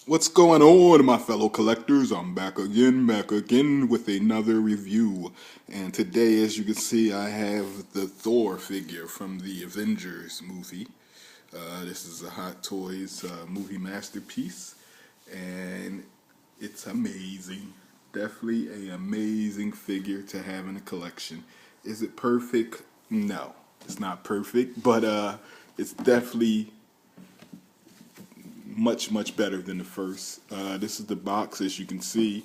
What's going on, my fellow collectors? I'm back again with another review. And today, as you can see, I have the Thor figure from the Avengers movie. This is a Hot Toys movie masterpiece, and it's amazing. Definitely an amazing figure to have in a collection. Is it perfect? No, it's not perfect, but it's definitely much better than the first. This is the box, as you can see,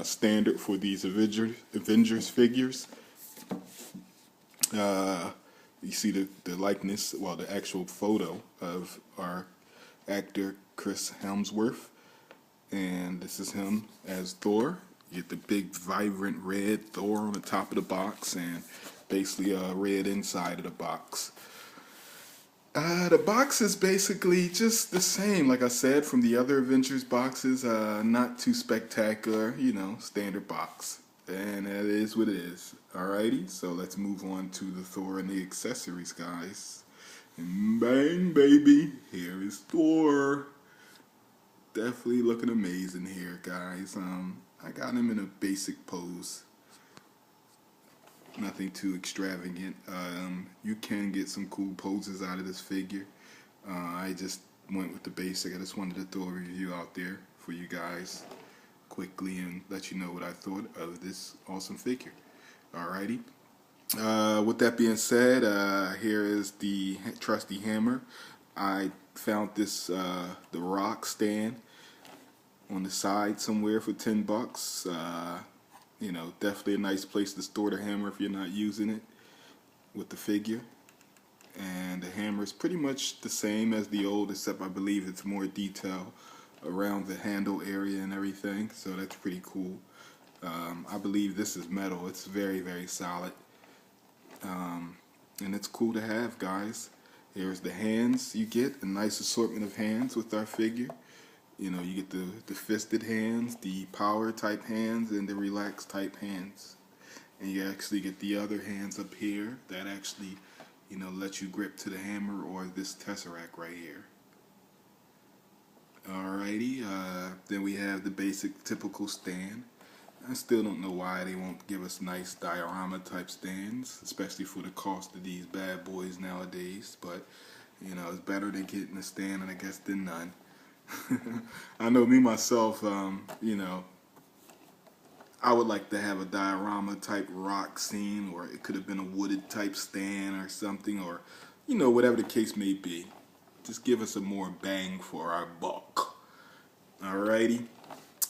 standard for these Avengers figures. You see the likeness, well, the actual photo of our actor Chris Hemsworth, and this is him as Thor. You get the big vibrant red Thor on the top of the box, and basically red inside of the box. The box is basically just the same, like I said, from the other Avengers boxes. Not too spectacular, standard box. And that is what it is. Alrighty, so let's move on to the Thor and the accessories, guys. And bang, baby, here is Thor. Definitely looking amazing here, guys. I got him in a basic pose. Nothing too extravagant. You can get some cool poses out of this figure. I just went with the basic. I just wanted to throw a review out there for you guys quickly and let you know what I thought of this awesome figure. Alrighty. With that being said, here is the trusty hammer. I found this the rock stand on the side somewhere for $10. Definitely a nice place to store the hammer if you're not using it with the figure. And the hammer is pretty much the same as the old, except I believe it's more detail around the handle area and everything, so that's pretty cool. I believe this is metal. It's very solid, and it's cool to have, guys. Here's the hands. You get a nice assortment of hands with our figure. You get the fisted hands, the power type hands, and the relaxed type hands. And you actually get the other hands up here that actually, let you grip to the hammer or this tesseract right here. Alrighty, then we have the basic typical stand. I still don't know why they won't give us nice diorama type stands, especially for the cost of these bad boys nowadays. But, it's better than getting a stand, and I guess, than none. I know me myself, I would like to have a diorama type rock scene, or it could have been a wooded type stand or something, or whatever the case may be. Just give us a more bang for our buck. Alrighty.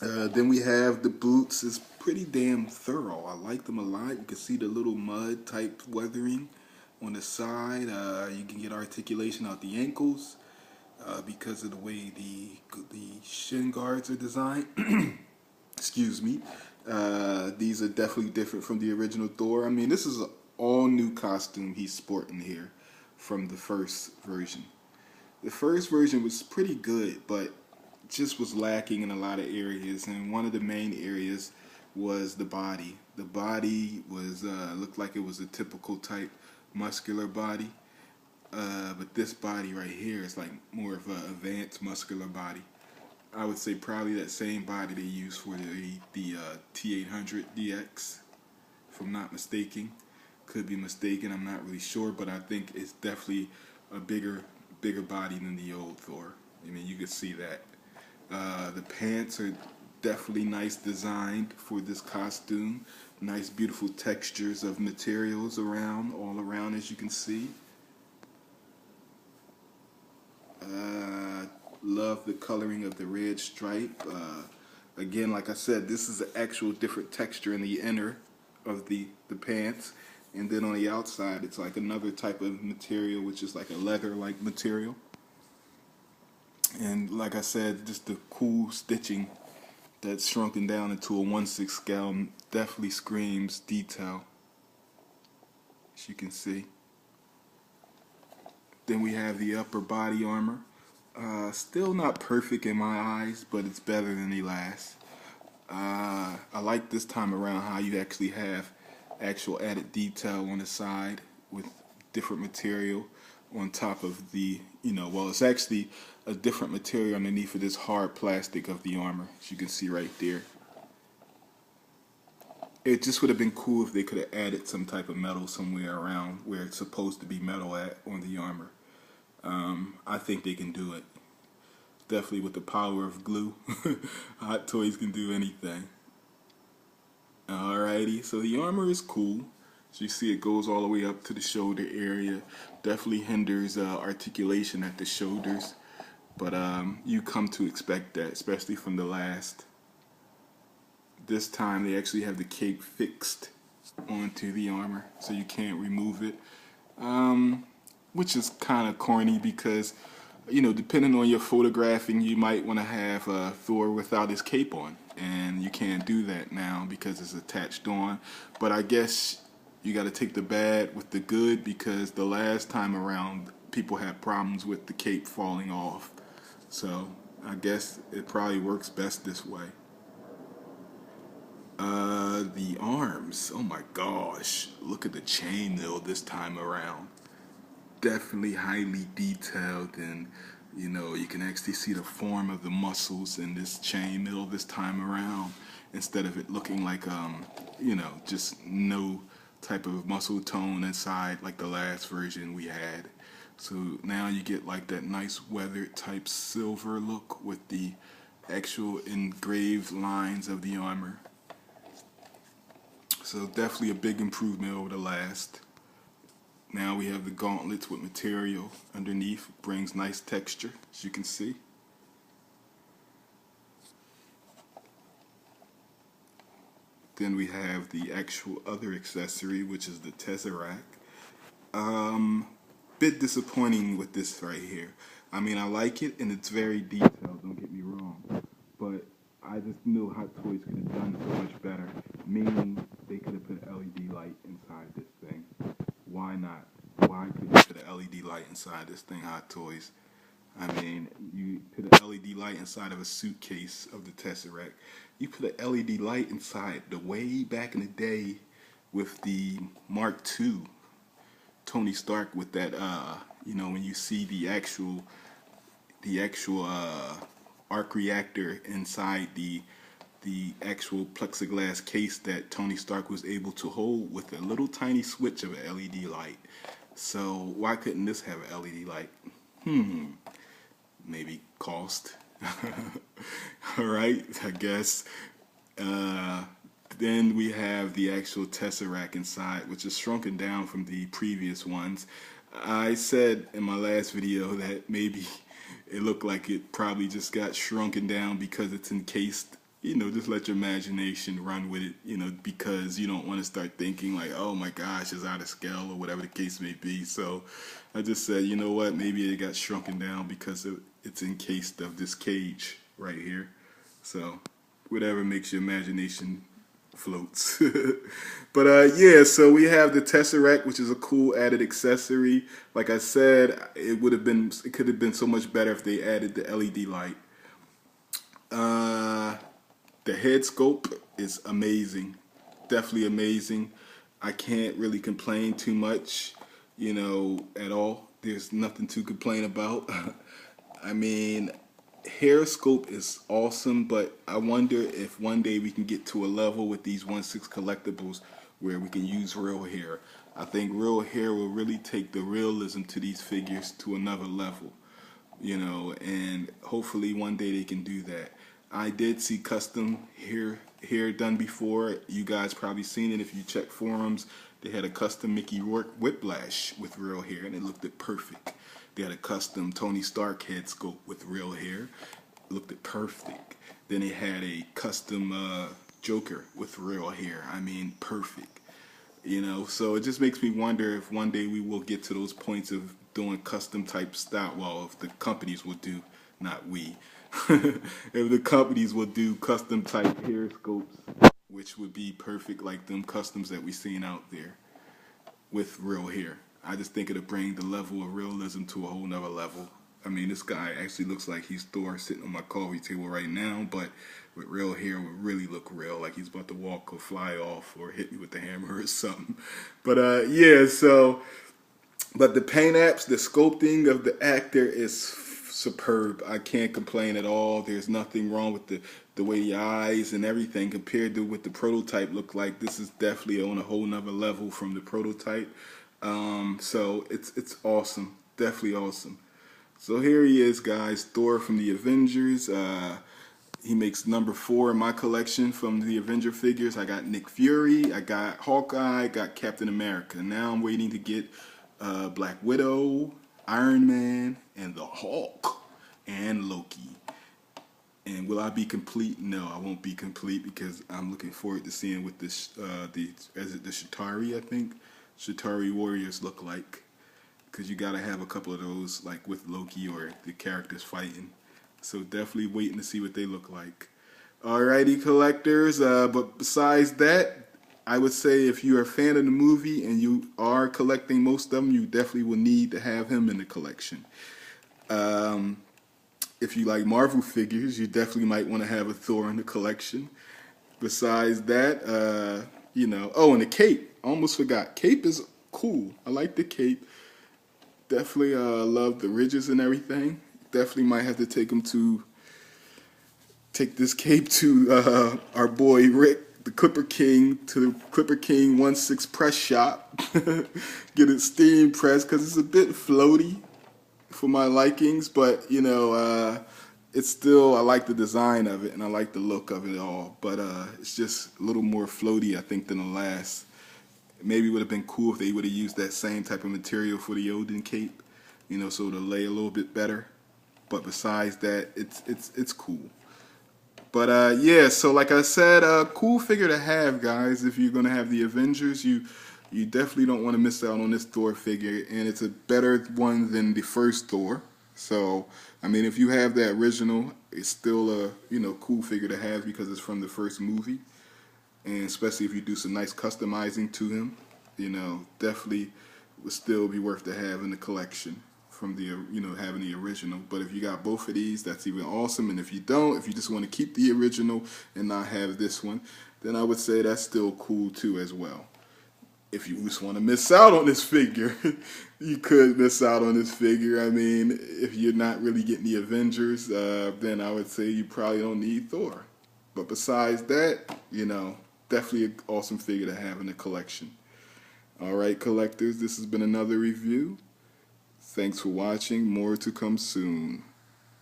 Then we have the boots. It's pretty damn thorough. I like them a lot. You can see the little mud type weathering on the side. You can get articulation out the ankles. Because of the way the shin guards are designed. Excuse me. These are definitely different from the original Thor. I mean, this is an all new costume he's sporting here from the first version. The first version was pretty good, but just was lacking in a lot of areas, and one of the main areas was the body. The body was looked like it was a typical type muscular body. But this body right here is like more of an advanced muscular body. I would say probably that same body they use for the T800 DX, if I'm not mistaken. Could be mistaken, I'm not really sure, but I think it's definitely a bigger body than the old Thor. I mean, you could see that. The pants are definitely nice designed for this costume. Nice beautiful textures of materials all around, as you can see. Love the coloring of the red stripe. Again, like I said, this is an actual different texture in the inner of the pants, and then on the outside it's like another type of material, which is like a leather-like material. And like I said, just the cool stitching that's shrunken down into a 1/6 scale definitely screams detail, as you can see. Then we have the upper body armor. Still not perfect in my eyes, but it's better than the last. I like this time around how you actually have actual added detail on the side with different material on top of the, well, it's actually a different material underneath of this hard plastic of the armor, as you can see right there. It just would have been cool if they could have added some type of metal somewhere around where it's supposed to be metal at on the armor. I think they can do it. Definitely with the power of glue. Hot Toys can do anything. Alrighty, so the armor is cool. As you see, it goes all the way up to the shoulder area. Definitely hinders articulation at the shoulders. But you come to expect that, especially from the last. This time they actually have the cape fixed onto the armor, so you can't remove it. Which is kind of corny because, depending on your photographing, you might want to have Thor without his cape on. And you can't do that now because it's attached on. But I guess you got to take the bad with the good, because the last time around people had problems with the cape falling off. So I guess it probably works best this way. The arms, oh my gosh, look at the chainmail this time around. Definitely highly detailed, and you can actually see the form of the muscles in this chainmail this time around, instead of it looking like just no type of muscle tone inside like the last version we had. So now you get like that nice weathered type silver look with the actual engraved lines of the armor. So definitely a big improvement over the last. Now we have the gauntlets with material underneath. Brings nice texture, as you can see. Then we have the actual other accessory, which is the Tesseract. Bit disappointing with this right here. I mean, I like it, and it's very detailed, don't get me wrong. But I just knew Hot Toys could have done so much better. Meaning, they could have put an LED light inside this thing. Why not? Why couldn't you put an LED light inside this thing, Hot Toys? I mean, you put an LED light inside of a suitcase of the Tesseract. You put an LED light inside the way back in the day with the Mark II Tony Stark with that, when you see the actual arc reactor inside the actual plexiglass case that Tony Stark was able to hold with a little tiny switch of an LED light. So why couldn't this have an LED light? Maybe cost. Alright, I guess. Then we have the actual Tesseract inside, which is shrunken down from the previous ones. I said in my last video that maybe it looked like it probably just got shrunken down because it's encased. Just let your imagination run with it, because you don't want to start thinking like, oh my gosh, it's out of scale or whatever the case may be. So I just said, you know what, maybe it got shrunken down because it's encased of this cage right here. So whatever makes your imagination floats. But yeah, so we have the Tesseract, which is a cool added accessory. Like I said, it could have been so much better if they added the LED light. The head sculpt is amazing, definitely amazing. I can't really complain too much, at all. There's nothing to complain about. I mean, hair sculpt is awesome, but I wonder if one day we can get to a level with these 1/6 collectibles where we can use real hair. I think real hair will really take the realism to these figures to another level, and hopefully one day they can do that. I did see custom hair done before. You guys probably seen it if you check forums. They had a custom Mickey Rourke Whiplash with real hair, and it looked perfect. They had a custom Tony Stark head sculpt with real hair. It looked perfect. Then they had a custom Joker with real hair. I mean, perfect. So it just makes me wonder if one day we will get to those points of doing custom type style. Well, if the companies will do, not we. If the companies will do custom type hair sculpts, which would be perfect like them customs that we seen out there with real hair. I just think it'll bring the level of realism to a whole nother level. I mean, this guy actually looks like he's Thor sitting on my coffee table right now, but with real hair would really look real, like he's about to walk or fly off or hit me with the hammer or something. But yeah, so But the paint apps, the sculpting of the actor is superb. I can't complain at all. There's nothing wrong with the way the eyes and everything compared to what the prototype looked like. This is definitely on a whole nother level from the prototype. So it's awesome. Definitely awesome. So here he is, guys. Thor from the Avengers. He makes number 4 in my collection from the Avenger figures. I got Nick Fury, I got Hawkeye, I got Captain America. Now I'm waiting to get Black Widow, Iron Man, and the Hulk, and Loki. And will I be complete? No, I won't be complete because I'm looking forward to seeing what this the Chitauri, I think, Chitauri warriors look like. Because you gotta have a couple of those, like with Loki or the characters fighting. So definitely waiting to see what they look like. Alrighty, collectors. But besides that, I would say if you're a fan of the movie and you are collecting most of them, you definitely will need to have him in the collection. If you like Marvel figures, you definitely might want to have a Thor in the collection. Besides that, oh, and the cape. Almost forgot. Cape is cool. I like the cape. Definitely love the ridges and everything. Definitely might have to take this cape to our boy Rick, the Clipper King, to the Clipper King 1/6 press shop. Get it steam pressed because it's a bit floaty for my likings, but it's still, I like the design of it and I like the look of it all. But it's just a little more floaty, I think, than the last. Maybe it would have been cool if they would have used that same type of material for the Odin cape, so it'll lay a little bit better. But besides that, it's cool. But yeah, so like I said, cool figure to have, guys. If you're gonna have the Avengers, you definitely don't want to miss out on this Thor figure, and it's a better one than the first Thor. So I mean, if you have the original, it's still a cool figure to have because it's from the first movie. And especially if you do some nice customizing to him, definitely would still be worth to have in the collection from the, having the original. But if you got both of these, that's even awesome. And if you don't, if you just want to keep the original and not have this one, then I would say that's still cool too as well. If you just want to miss out on this figure, you could miss out on this figure. I mean, if you're not really getting the Avengers, then I would say you probably don't need Thor. But besides that, definitely an awesome figure to have in the collection. Alright, collectors, this has been another review. Thanks for watching. More to come soon.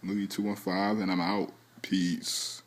Louis215, and I'm out. Peace.